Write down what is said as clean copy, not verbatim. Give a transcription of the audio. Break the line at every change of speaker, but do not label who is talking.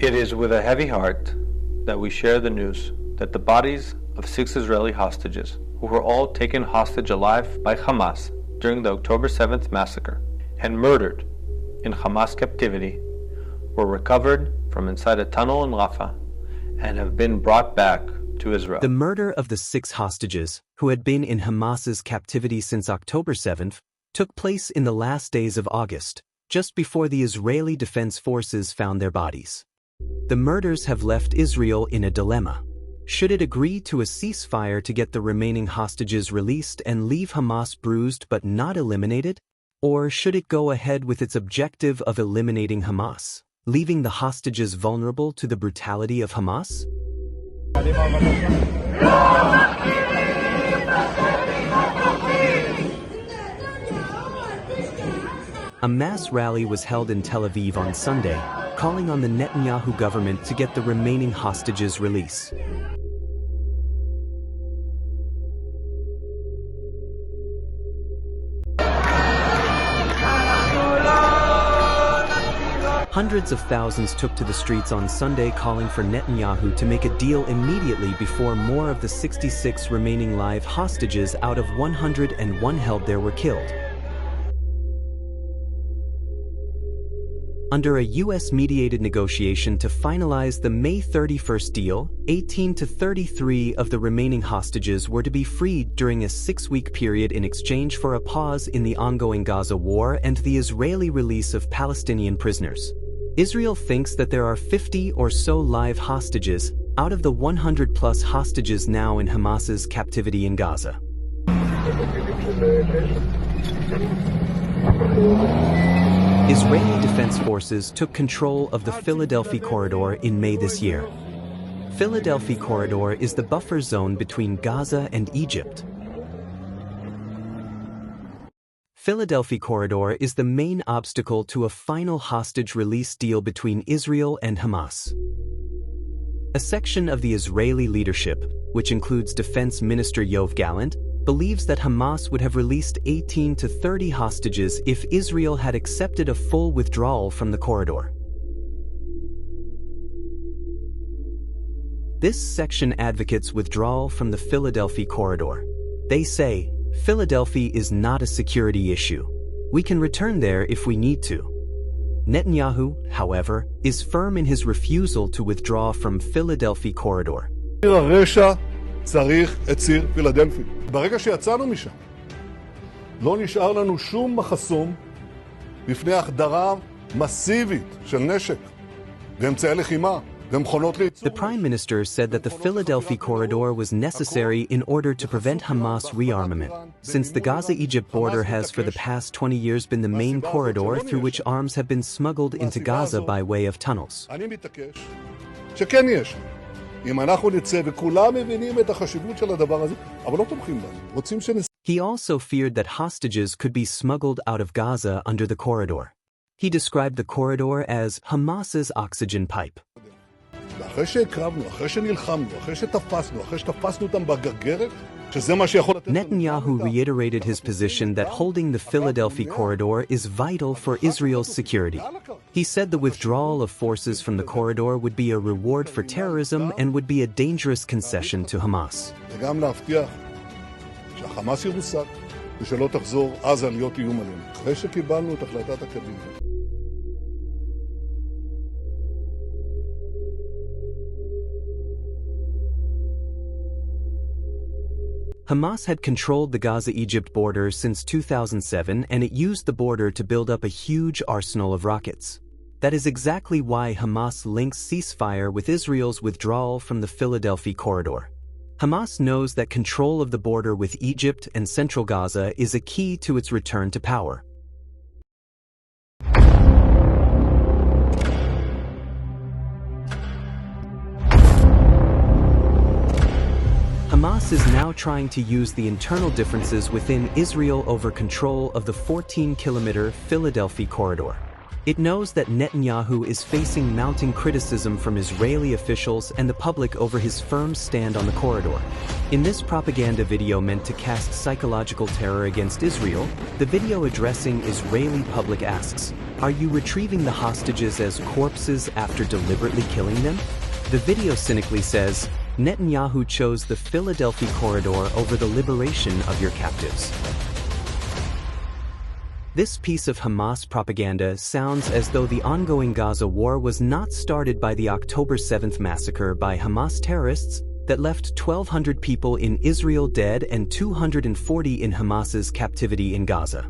It is with a heavy heart that we share the news that the bodies of 6 Israeli hostages, who were all taken hostage alive by Hamas during the October 7th massacre and murdered in Hamas captivity, were recovered from inside a tunnel in Rafah and have been brought back to Israel.
The murder of the 6 hostages, who had been in Hamas's captivity since October 7th, took place in the last days of August, just before the Israeli Defense Forces found their bodies. The murders have left Israel in a dilemma. Should it agree to a ceasefire to get the remaining hostages released and leave Hamas bruised but not eliminated? Or should it go ahead with its objective of eliminating Hamas, leaving the hostages vulnerable to the brutality of Hamas? A mass rally was held in Tel Aviv on Sunday, calling on the Netanyahu government to get the remaining hostages released. Hundreds of thousands took to the streets on Sunday calling for Netanyahu to make a deal immediately before more of the 66 remaining live hostages out of 101 held there were killed. Under a U.S.-mediated negotiation to finalize the May 31st deal, 18 to 33 of the remaining hostages were to be freed during a 6-week period in exchange for a pause in the ongoing Gaza war and the Israeli release of Palestinian prisoners. Israel thinks that there are 50 or so live hostages out of the 100-plus hostages now in Hamas's captivity in Gaza. Israeli Defense Forces took control of the Philadelphia Corridor in May this year. Philadelphia Corridor is the buffer zone between Gaza and Egypt. Philadelphia Corridor is the main obstacle to a final hostage release deal between Israel and Hamas. A section of the Israeli leadership, which includes Defense Minister Yoav Gallant, believes that Hamas would have released 18 to 30 hostages if Israel had accepted a full withdrawal from the corridor. This section advocates withdrawal from the Philadelphia Corridor. They say, Philadelphia is not a security issue. We can return there if we need to. Netanyahu, however, is firm in his refusal to withdraw from Philadelphia Corridor.
צריך את ציר פילדלפי. ברגע שיצאנו משם, לא נשאר לנו שום מחסום בפני החדרה מסיבית של נשק ואמצעי לחימה ומכונות לייצור.
The Prime Minister said that the Philadelphia Corridor was necessary in order to prevent Hamas rearmament, since the Gaza-Egypt border has for the past 20 years been the main corridor through which arms have been smuggled into Gaza by way of tunnels.
אני מתעקש שכן יש. אם אנחנו נצא וכולם מבינים את החשיבות של הדבר הזה, אבל לא תומכים בנו. רוצים
He also feared that hostages could be smuggled out of Gaza under the corridor. He described the corridor as Hamas's oxygen pipe.
ואחרי שהקרבנו, אחרי שנלחמנו, אחרי שתפסנו, אחרי שתפסנו אותם בגרגרת, שזה מה שיכול לתת...
Netanyahu reiterated his position that holding the Philadelphia corridor is vital for Israel's security. He said the withdrawal of forces from the corridor would be a reward for terrorism and would be a dangerous concession to Hamas.
וגם להבטיח שהחמאס ירוסק ושלא תחזור עזה להיות איום עלינו. אחרי שקיבלנו את החלטת הקבינט.
Hamas had controlled the Gaza-Egypt border since 2007, and it used the border to build up a huge arsenal of rockets. That is exactly why Hamas links ceasefire with Israel's withdrawal from the Philadelphia Corridor. Hamas knows that control of the border with Egypt and central Gaza is a key to its return to power. Hamas is now trying to use the internal differences within Israel over control of the 14-kilometer Philadelphia Corridor. It knows that Netanyahu is facing mounting criticism from Israeli officials and the public over his firm stand on the corridor. In this propaganda video meant to cast psychological terror against Israel, the video addressing Israeli public asks, "Are you retrieving the hostages as corpses after deliberately killing them?" The video cynically says, "Netanyahu chose the Philadelphia corridor over the liberation of your captives." This piece of Hamas propaganda sounds as though the ongoing Gaza war was not started by the October 7th massacre by Hamas terrorists that left 1,200 people in Israel dead and 240 in Hamas's captivity in Gaza.